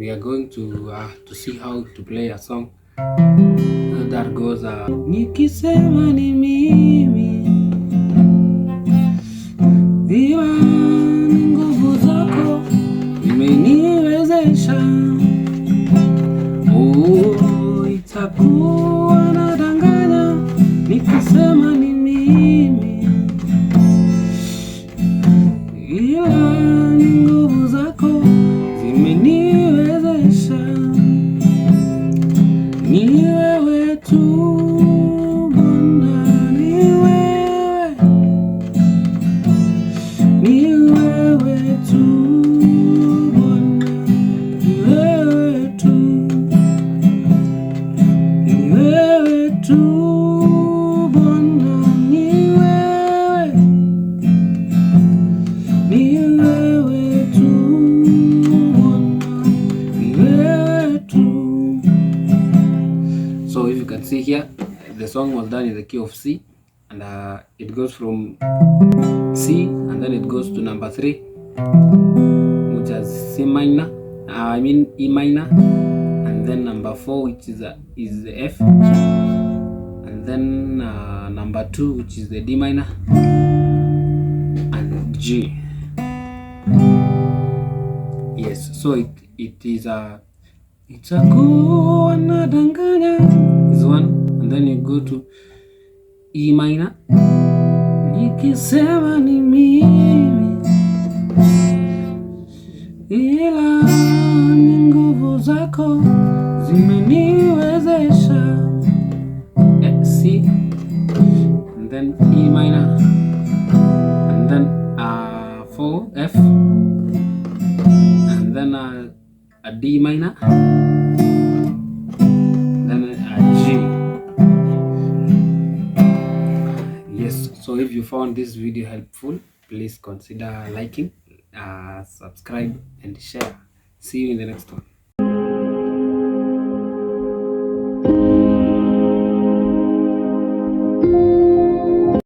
we are going to see how to play a song that goes Nikisema ni mimi, ila ni nguvu zako zimeniwezesha. Itakuwa nadanganya nikisema ni mimi, ila ni nguvu zako zimeniwezesha. Ni wewe tu Bwana, ni wewe tu Bwana, ni wewe tu Bwana, ni wewe tu Bwana, ni wewe tu. So if you can see here, the song was done in the key of C, and it goes from C and then it goes to number 3, which is C minor, E minor, and then number 4, which is the F, and then number 2, which is the D minor, and G. Yes, so it is Itakuwa Nadanganya is one, and then you go to E minor, nikisema ni mimi, ila ni nguvu zako zimeniwezesha. C, and then E minor, and then 4 F, and then a D minor, then a G. Yes, so if you found this video helpful, please consider liking, subscribe and share. See you in the next one.